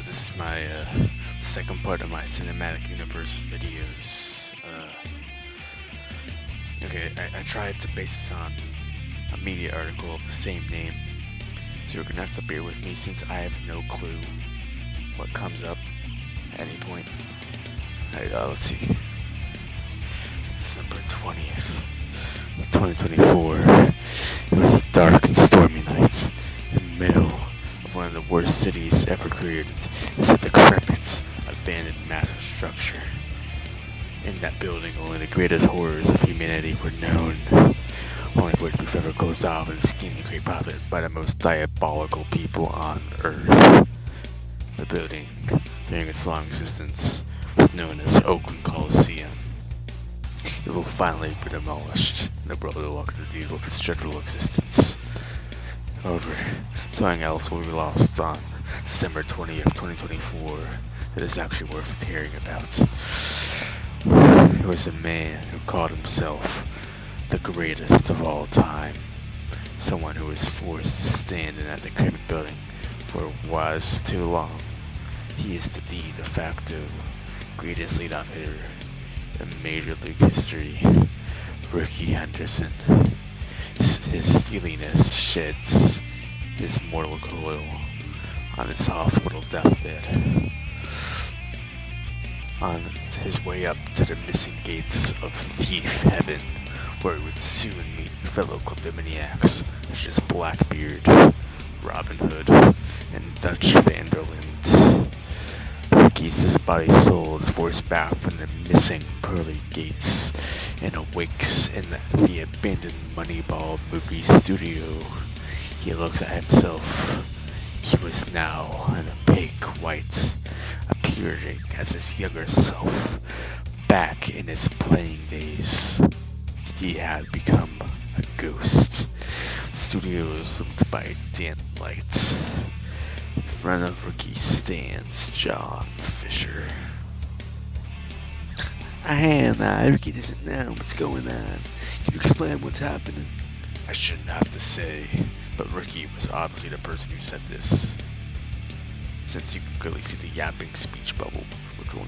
This is my the second part of my cinematic universe videos. Okay, I tried to base this on a media article of the same name, so you're gonna have to bear with me since I have no clue what comes up at any point. Let's see. December 20th, 2024. It was a dark and stormy night in the middle of one of the worst cities ever created. It's a decrepit, abandoned massive structure. In that building, only the greatest horrors of humanity were known, only for it to be forever closed off and schemed to create profit by the most diabolical people on Earth. The building, during its long existence, was known as Oakland Coliseum. It will finally be demolished, and the world will walk to deal with its dreadful existence. However, something else will be lost on December 20th, 2024 that is actually worth hearing about. It was a man who called himself the greatest of all time. Someone who was forced to stand in that decrepit building for what was too long. He is the de facto greatest leadoff hitter in Major League history, Rickey Henderson. His steeliness sheds his mortal coil on his hospital deathbed. On his way up to the missing gates of Thief Heaven, where he would soon meet fellow kleptomaniacs such as Blackbeard, Robin Hood, and Dutch Van der Linde. Rickey's disembodied soul is forced back from the missing pearly gates and awakes in the abandoned Moneyball movie studio. He looks at himself. He was now an opaque white, appearing as his younger self, back in his playing days. He had become a ghost. The studio is lit by a dim light. In front of Rickey stands John Fisher. Rickey doesn't know what's going on. Can you explain what's happening? I shouldn't have to say, but Rickey was obviously the person who said this, since you can clearly see the yapping speech bubble, which will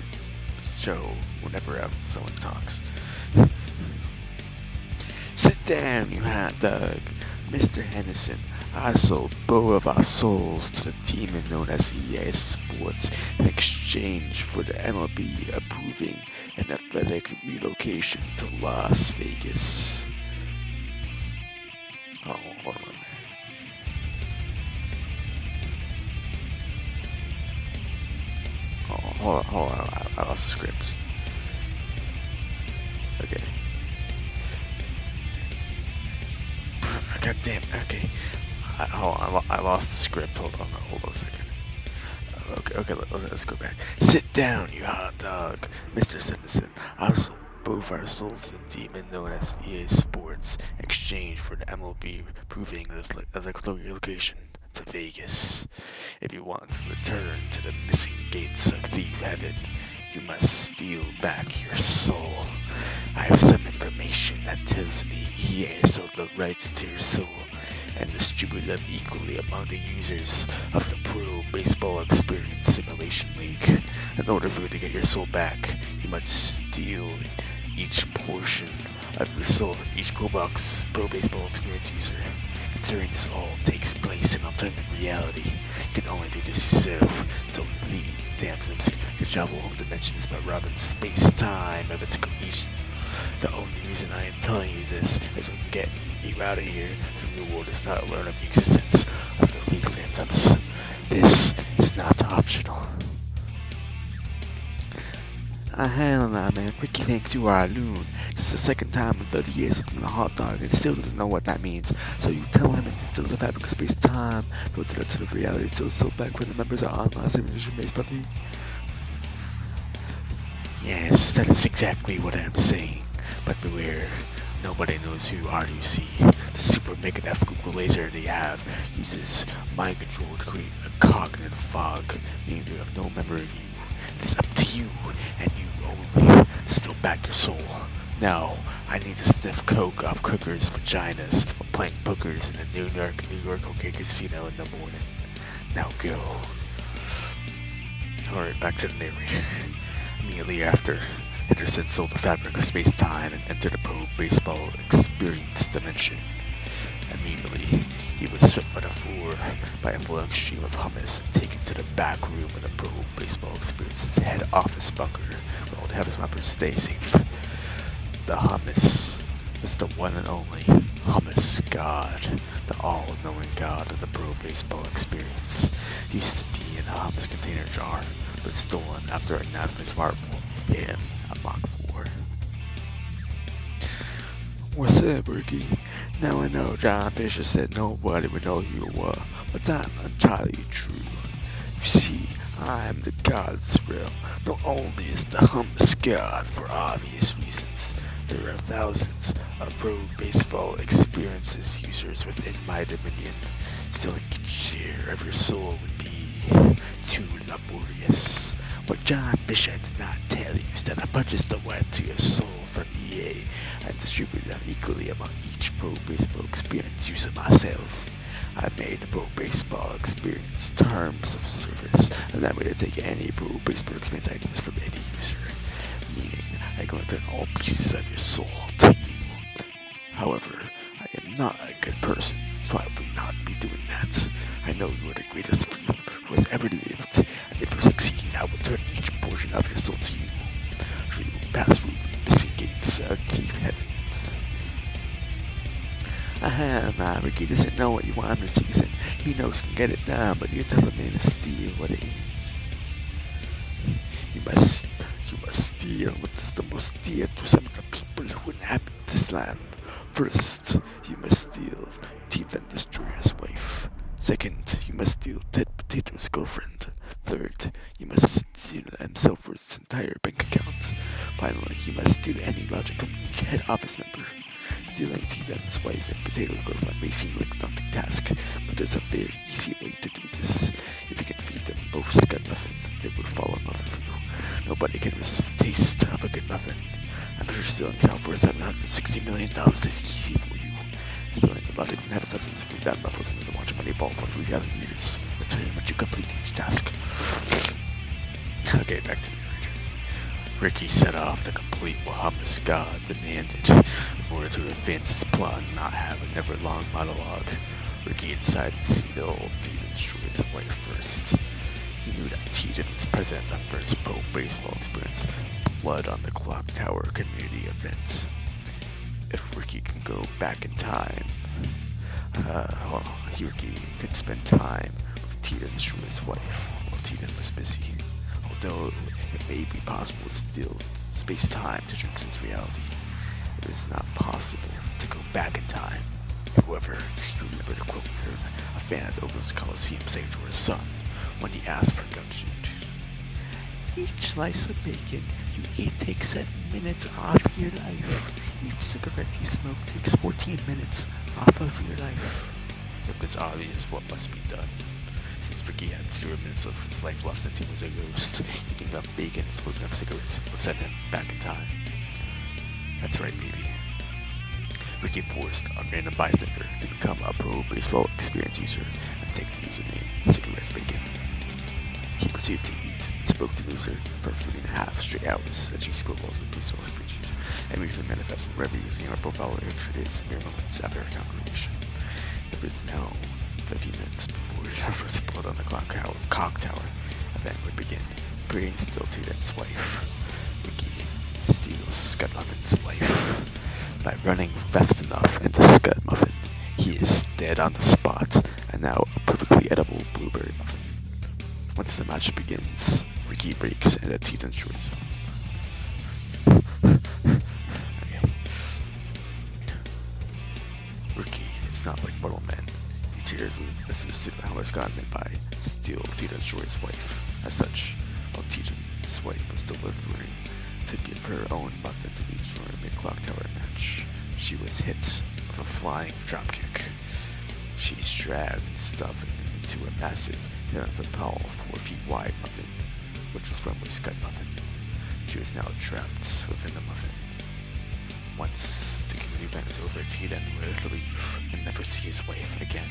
show whenever someone talks. Sit down, you hot dog. Mr. Henderson, I sold both of our souls to the demon known as EA Sports in exchange for the MLB approving an athletic relocation to Las Vegas. Oh, hold on. Oh, hold on. I lost the script. Okay. God damn. Okay. I lost the script. Hold on a second. Okay. Let's go back. Sit down, you hot dog, Mr. Henderson. I sold both our souls to the demon known as EA Sports in exchange for the MLB proving the location to Vegas. If you want to return to the missing gates of Thief Heaven, you must steal back your soul. I have some information that tells me EA sold the rights to your soul and distributed them equally among the users of the Pro Baseball Experience Simulation League. In order for you to get your soul back, you must steal each portion of your soul from each Pro Baseball Experience user. Considering this all takes place in alternate reality, you can only do this yourself, so the damn can travel home dimensions by robbing space-time of its cohesion. The only reason I am telling you this is we can get you out of here. The new world does not learn of the existence of the Thief Phantoms. This is not optional. Hell nah, man. Rickey thinks you are a loon. This is the second time in 30 years he's been a hot dog and still doesn't know what that means. So you tell him it's still the fabric of space-time, go to the alternative reality, still back when the members are on last evolution based buddy. Yes, that is exactly what I'm saying. But beware, nobody knows who RUC, the super mega ethical laser they have, uses mind control to create a cognitive fog, meaning they have no memory of you. It is up to you, and you only, to steal back your soul. Now, I need to sniff coke off cookers' vaginas while playing pookers in the New York OK Casino in the morning. Now go. Alright, back to the narrator. Immediately after, Henderson sold the fabric of space-time and entered the pro baseball experience dimension. Immediately, he was swept by a flowing stream of hummus and taken to the back room of the pro baseball experience's head office bunker, where all the heavy members stay safe. The hummus is the one and only hummus god, the all-knowing god of the pro baseball experience. He used to be in a hummus container jar, but stolen after a Nazmi's marvel in a Mach 4. What's up, Ricky? Now I know John Fisher said nobody would know who you were, but that's not entirely true. You see, I am the god of this realm. Not only is the hummus god for obvious reasons, there are thousands of pro baseball experiences users within my dominion. Stealing each share of your soul would be too laborious. What John Fisher did not tell you is that I purchased the right to your soul from EA and distributed them equally among each pro baseball experience user myself. I made the pro baseball experience terms of service, allowing me to take any pro baseball experience items from any user, meaning I can return all pieces of your soul to you. However, I am not a good person, so I will not be doing that. I know you are the greatest thief who has ever lived, and if you succeed, I will turn each portion of your soul to you, so you will pass through missing gates of deep heaven. Aha, Ricky doesn't know what you want this season. He knows he can get it done, but you tell the Man of Steel what it is. You must steal what is the most dear to some of the people who inhabit this land. First, you must steal Teeth and Destroyer's wife. Second, you must steal Ted Potato's girlfriend. Third, you must steal himself's entire bank account. Finally, you must steal any logic from each head office member. Stealing Teeth and his wife and Potato's girlfriend may seem like a daunting task, but there's a very easy way to do this. If you can feed them both scud muffin, they will fall in love with you. Nobody can resist the taste of a good muffin. I'm sure stealing South for $760 million is easy for you. Stealing the logic from head assassin to move down muffles into the watch money ball for 3,000 years. That's very much you complete each task. Okay, back to the narrator. Ricky set off the complete Muhammad's God demanded in order to advance his plot and not have a never-long monologue. Ricky decided to see the old Teton destroy his wife first. He knew that Teton was present at the first pro baseball experience, Blood on the Clock Tower community event. If Ricky can go back in time, Ricky could spend time with Teton Destroyer's wife while Teton was busy. Although it may be possible to steal space-time to transcend reality, it is not possible to go back in time. However, you remember the quote we heard a fan at the Oakland's Coliseum say to her son when he asked for gratitude. Each slice of bacon you eat takes 7 minutes off your life. Each cigarette you smoke takes 14 minutes off of your life. It was obvious what must be done. Since Ricky had 0 minutes of his life left since he was a ghost, eating up bacon and smoking up cigarettes would send him back in time. That's right, baby. Ricky forced a random bystander to become a pro baseball experience user and take the username Cigarettes Bacon. He proceeded to eat and spoke to the user for 3.5 straight hours as he spoke balls with baseball experience user and briefly manifested wherever using our profile extra days mere moments after our congregation. It was now 30 minutes before the first Blood on the Clock Tower event would begin. Bringing still Teton's wife, Ricky steals Scud Muffin's life. By running fast enough into Scud Muffin, he is dead on the spot, and now a perfectly edible blueberry muffin. Once the match begins, Ricky breaks into Teton destroys him. Okay. Ricky is not like mortal men. He tears as the signal has gotten him by steal Teton destroys wife. As such, while Teton's wife was delivering to give her own muffin to the destroyer mid-clock tower match, she was hit with a flying dropkick. She's dragged and stuffed into a massive, tall 4 feet wide muffin, which was formerly Scud Muffin. She was now trapped within the muffin. Once the community event is over, Teton would leave and never see his wife again.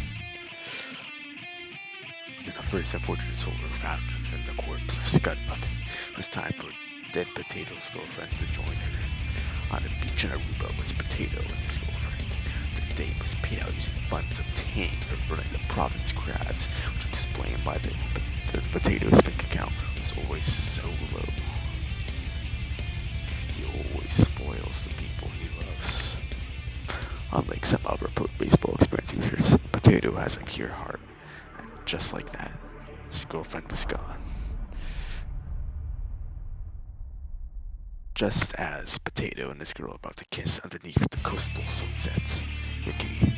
With the first unfortunate soul were found within the corpse of Scud Muffin, it was time for dead Potato's girlfriend to join her. On the beach in Aruba was Potato and his girlfriend. Their date was paid out using funds obtained from running the province crabs, which was explained by the Potato's bank account was always so low. He always spoils the people he loves. Unlike some other baseball experience users, Potato has a pure heart. And just like that, his girlfriend was gone. Just as Potato and his girl were about to kiss underneath the coastal sunset, Ricky,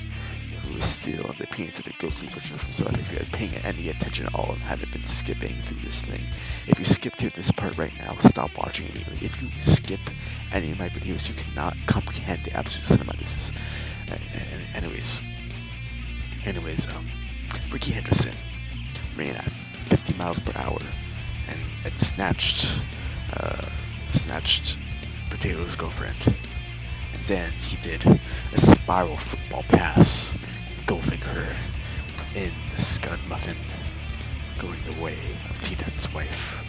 who was still on the appearance of the ghostly version of himself, if you had paying any attention at all and hadn't been skipping through this thing. If you skipped through this part right now, stop watching immediately. If you skip any of my videos, you cannot comprehend the absolute cinema this is. Anyways, Ricky Henderson ran at 50 miles per hour and snatched Potato's girlfriend. And then he did a spiral football pass, engulfing her within the Scud Muffin, going the way of T-Den's wife.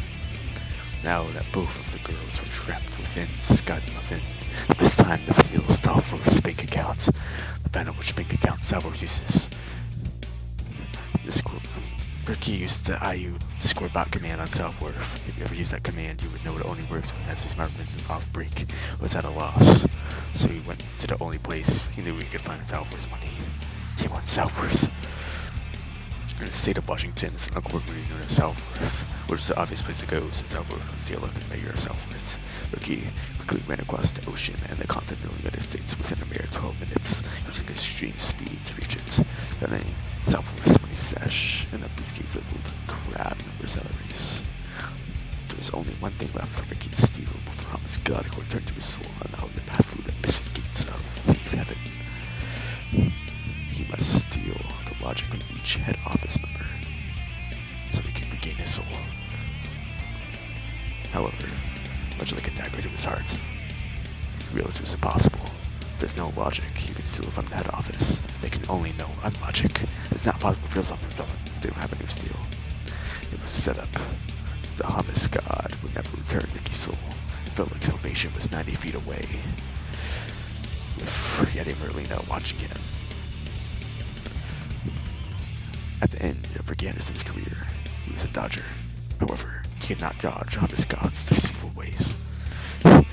Now that both of the girls were trapped within Scud Muffin, it was time to steal stuff from his bank account. The banner which bank account several uses. Ricky used the IU Discord bot command on Self-Worth. If you ever use that command, you would know it only works when SV's movements off break was at a loss. So he went to the only place he knew he could find Self-Worth's money. He went Self-Worth. In the state of Washington, it's an uncommonly known as Self-Worth, which is the obvious place to go since Self-Worth was the elected mayor of Self-Worth. Ricky quickly ran across the ocean and the continental United States within a mere 12 minutes, using extreme speed to reach it, finding Self-Worth's money stash in a briefcase labeled crab number salaries. There was only one thing left for Ricky to steal before Thomas God could return to his soul and out the path through the missing gates of Thief Heaven. He must steal the logic of each head office member so he can regain his soul. However, much like a dagger to his heart, he realized it was impossible. There's no logic you can steal from the head office. They can only know unlogic. It's not possible for someone to have a new steal. It was a setup. The hummus god would never return Ricky's soul. It felt like salvation was 90 feet away, with Yeti Merlina watching him. At the end of Ricky Henderson's career, he was a dodger. However, he could not dodge hummus god's deceitful ways. It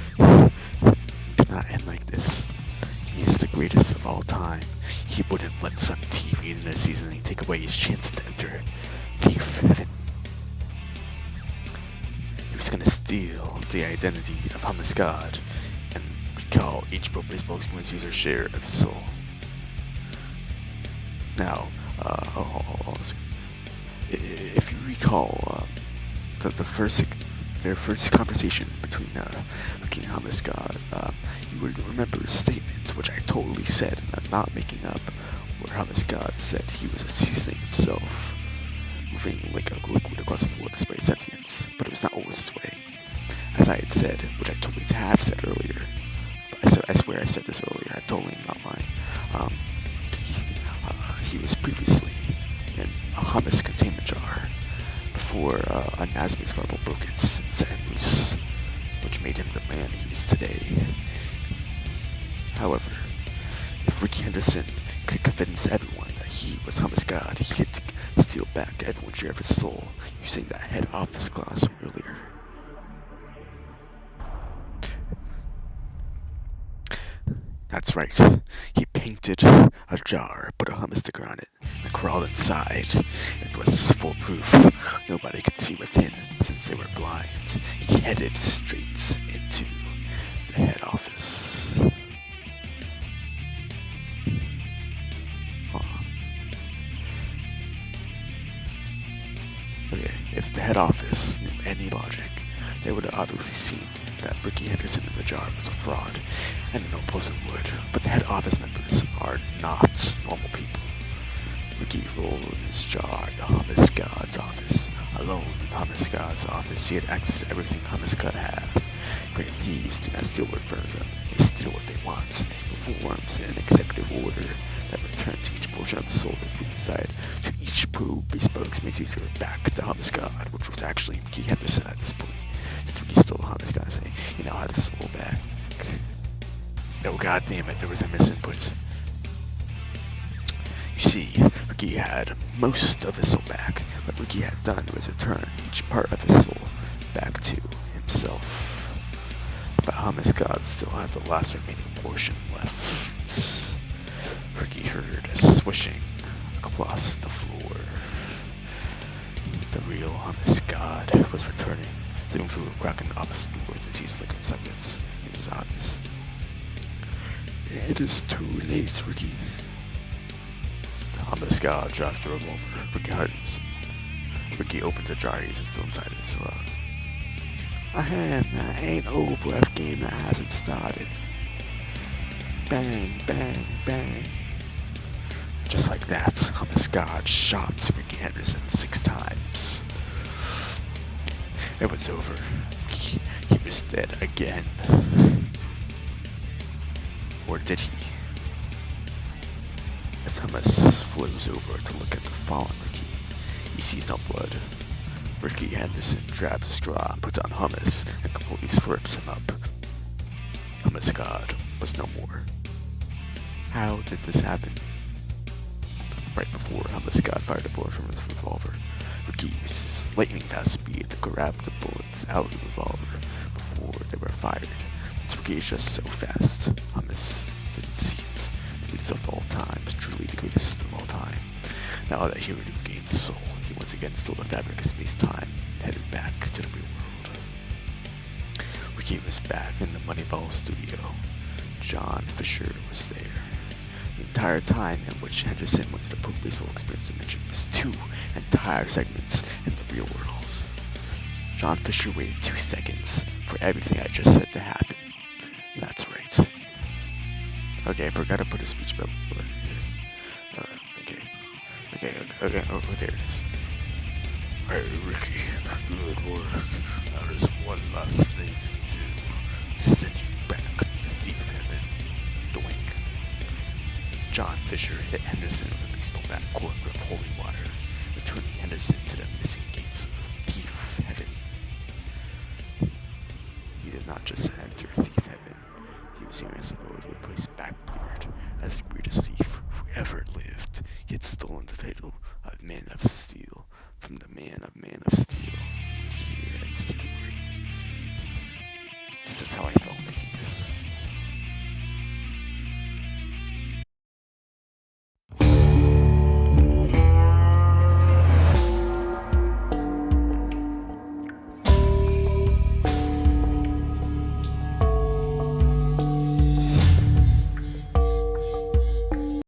could not end like this. He is the greatest of all time. He wouldn't let some TV in the season take away his chance to enter Thief Heaven. He was gonna steal the identity of Hummus God and recall each Pro Baseball Experience user's share of his soul. Now, if you recall their first conversation between Ricky and Hummus God, you would remember a statement which I totally said, and I'm not making up, where Hummus God said he was a seasoning himself, moving like a liquid across the floor despite sentience, but it was not always his way. As I had said, which I totally have said earlier, I swear I said this earlier, I totally am not lying. He was previously in a hummus containment jar before a Nazmix marble broke it and set him loose, which made him the man he is today. However, if Ricky Henderson could convince everyone that he was Hummus God, he had to steal back everyone's share of his soul using that head office clause from earlier. That's right. He painted a jar, put a hummus sticker on it, and crawled inside. It was foolproof. Nobody could see within, since they were blind. He headed straight into the head office. Okay, if the head office knew any logic, they would have obviously seen that Ricky Henderson in the jar was a fraud, and no person would, but the head office members are not normal people. Ricky rolled his jar to Hummus God's office. Alone in Hummus God's office, he had access to everything Hummus God had. Great thieves do not steal what in front of them, they steal what they want. He performs an executive order that returned to each portion of the soul that we desired. To each probe, bespoke makes me go back to Hummus God, which was actually Ricky Henderson at this point. Since Ricky stole Hummus God, saying he now had his soul back. Oh god damn it, there was a misinput. You see, Ricky had most of his soul back. What Ricky had done was return each part of his soul back to himself. But Hummus God still had the last remaining portion left. Ricky heard a swishing across the floor. The real Hummus God was returning, slipping through a crack in the opposite doors and sees flickering cigarettes in his eyes. It is too late, Ricky. The Hummus God dropped the revolver. Ricky hardens. Ricky opened the jar he's still inside his gloves. That ain't over. A game that hasn't started. Bang, bang, bang. Just like that, Hummus God shot Ricky Henderson 6 times. It was over. He was dead again. Or did he? As Hummus flows over to look at the fallen Ricky, he sees no blood. Ricky Henderson grabs a straw, puts on Hummus, and completely slurps him up. Hummus God was no more. How did this happen? Right before Hummus God fired a bullet from his revolver, Ricky used his lightning fast speed to grab the bullets out of the revolver before they were fired. This Ricky is just so fast, Hummus didn't see it. The greatest of all time was truly the greatest of all time. Now that he already regained his soul, he once again stole the fabric of space-time and headed back to the real world. Ricky was back in the Moneyball studio. John Fisher was there. The entire time in which Henderson went to the pro baseball experience dimension was 2 entire segments in the real world. John Fisher waited 2 seconds for everything I just said to happen. That's right. Okay, I forgot to put a speech bubble here. Okay, oh, there it is. Hey, Ricky, good work. Now there's one last thing to do. To send you back to thief heaven. Doink. John Fisher hit Henderson with a baseball bat cork of holy water, returning Henderson to the missing gates of thief heaven. He did not just enter thief heaven. He was supposedly placed backward as the greatest thief who ever lived. He had stolen the title of Man of Steel from the Man of